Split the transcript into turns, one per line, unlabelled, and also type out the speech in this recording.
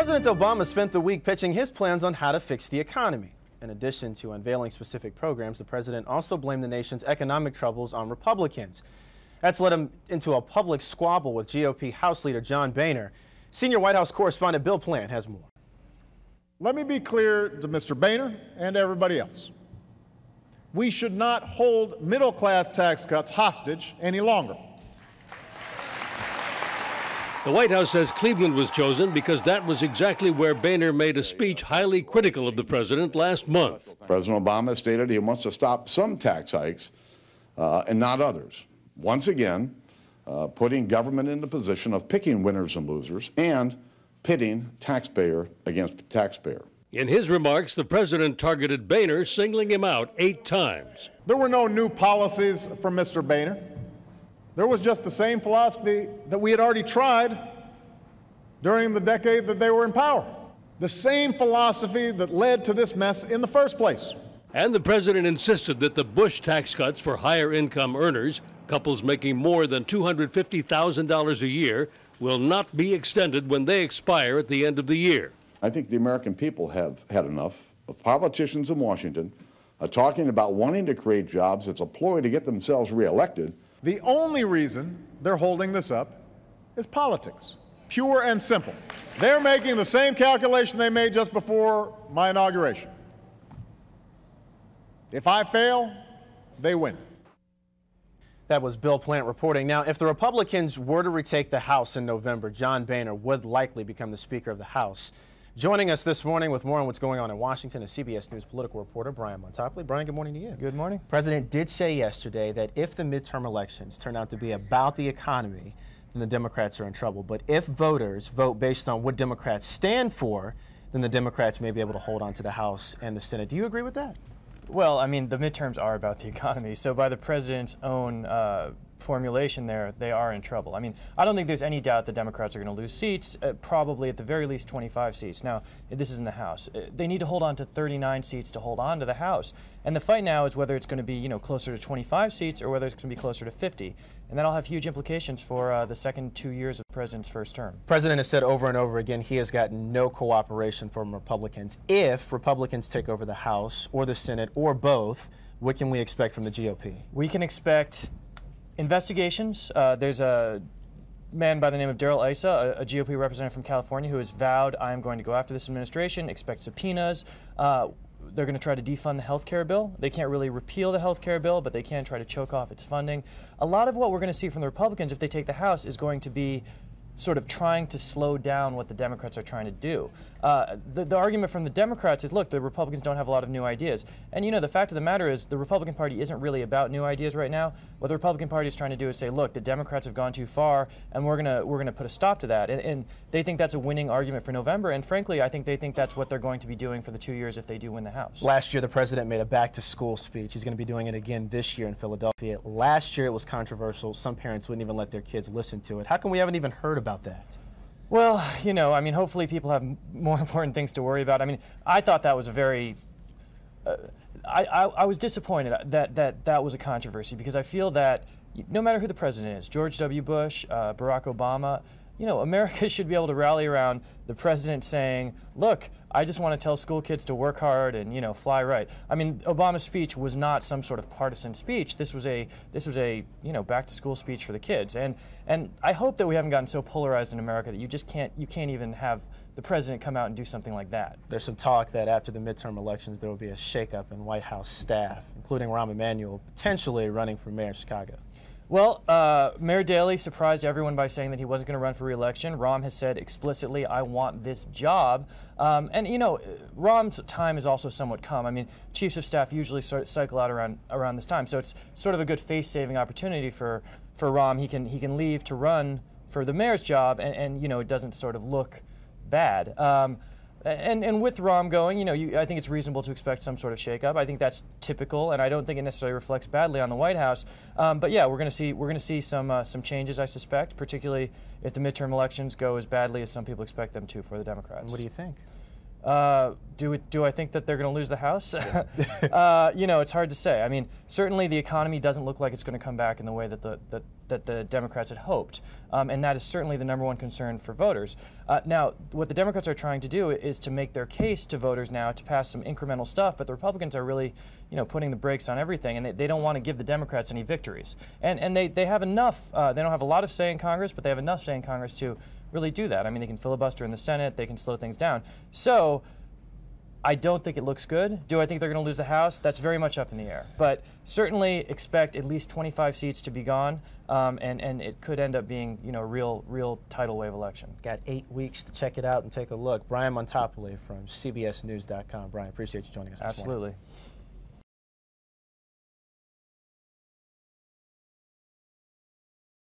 President Obama spent the week pitching his plans on how to fix the economy. In addition to unveiling specific programs, the president also blamed the nation's economic troubles on Republicans. That's led him into a public squabble with GOP House Leader John Boehner. Senior White House correspondent Bill Plant has more.
Let me be clear to Mr. Boehner and everybody else. We should not hold middle-class tax cuts hostage any longer.
The White House says Cleveland was chosen because that was exactly where Boehner made a speech highly critical of the president last month.
President Obama stated he wants to stop some tax hikes and not others. Once again, putting government in the position of picking winners and losers and pitting taxpayer against taxpayer.
In his remarks, the president targeted Boehner, singling him out 8 times.
There were no new policies from Mr. Boehner. There was just the same philosophy that we had already tried during the decade that they were in power. The same philosophy that led to this mess in the first place.
And the president insisted that the Bush tax cuts for higher income earners, couples making more than $250,000 a year, will not be extended when they expire at the end of the year.
I think the American people have had enough of politicians in Washington talking about wanting to create jobs as a ploy to get themselves reelected.
The only reason they're holding this up is politics, pure and simple. They're making the same calculation they made just before my inauguration. If I fail, they win.
That was Bill Plant reporting. Now, if the Republicans were to retake the House in November, John Boehner would likely become the Speaker of the House. Joining us this morning with more on what's going on in Washington is CBS News political reporter Brian Montopoli. Brian, good morning to you.
Good morning.
The president did say yesterday that if the midterm elections turn out to be about the economy, then the Democrats are in trouble. But if voters vote based on what Democrats stand for, then the Democrats may be able to hold on to the House and the Senate. Do you agree with that?
Well, I mean, the midterms are about the economy. So by the president's own formulation there, they are in trouble. I mean, I don't think there's any doubt the Democrats are going to lose seats, probably at the very least 25 seats. Now, this is in the House. They need to hold on to 39 seats to hold on to the House. And the fight now is whether it's going to be, closer to 25 seats or whether it's going to be closer to 50. And that'll have huge implications for the second 2 years of the president's first term. The
president has said over and over again he has gotten no cooperation from Republicans. If Republicans take over the House or the Senate or both, what can we expect from the GOP?
We can expect investigations. There's a man by the name of Terrell a GOP representative from California, who has vowed, I am going to go after this administration, expect subpoenas. They're going to try to defund the health care bill. They can't really repeal the health care bill, but they can try to choke off its funding. A lot of what we're going to see from the Republicans if they take the House is going to be sort of trying to slow down what the Democrats are trying to do. The argument from the Democrats is, look, the Republicans don't have a lot of new ideas. And, the fact of the matter is the Republican Party isn't really about new ideas right now. What the Republican Party is trying to do is say, look, the Democrats have gone too far, and we're gonna put a stop to that. And they think that's a winning argument for November. And frankly, I think they think that's what they're going to be doing for the 2 years if they do win the House.
Last year, the president made a back-to-school speech. He's going to be doing it again this year in Philadelphia. Last year, it was controversial. Some parents wouldn't even let their kids listen to it. How come we haven't even heard about that?
Well, hopefully people have more important things to worry about. I mean, I thought that was a very, I was disappointed that was a controversy, because I feel that no matter who the president is, George W. Bush, Barack Obama, America should be able to rally around the president saying, look, I just want to tell school kids to work hard and, fly right. I mean, Obama's speech was not some sort of partisan speech. This was a back to school speech for the kids. And I hope that we haven't gotten so polarized in America that you can't even have the president come out and do something like that.
There's some talk that after the midterm elections, there will be a shakeup in White House staff, including Rahm Emanuel potentially running for mayor of Chicago.
Well, Mayor Daley surprised everyone by saying that he wasn't going to run for re-election. Rahm has said explicitly, I want this job. And, Rahm's time is also somewhat come. I mean, chiefs of staff usually sort of cycle out around this time. So it's sort of a good face-saving opportunity for Rahm. He can leave to run for the mayor's job, and it doesn't sort of look bad. And with Rahm going, I think it's reasonable to expect some sort of shakeup. I think that's typical, and I don't think it necessarily reflects badly on the White House. But yeah, we're going to see some changes, I suspect, particularly if the midterm elections go as badly as some people expect them to for the Democrats.
And what do you think?
Do I think that they're going to lose the House? You know, it's hard to say. I mean, certainly the economy doesn't look like it's going to come back in the way that the Democrats had hoped, and that is certainly the #1 concern for voters. Now, what the Democrats are trying to do is to make their case to voters now to pass some incremental stuff, but the Republicans are really, you know, putting the brakes on everything, and they don't want to give the Democrats any victories. And they have enough. They don't have a lot of say in Congress, but they have enough say in Congress to really do that. I mean, they can filibuster in the Senate, they can slow things down. So I don't think it looks good. Do I think they're going to lose the House? That's very much up in the air. But certainly expect at least 25 seats to be gone, and it could end up being, you know, a real tidal wave election.
Got 8 weeks to check it out and take a look. Brian Montopoli from CBSNews.com. Brian, appreciate you joining us this morning.
Absolutely.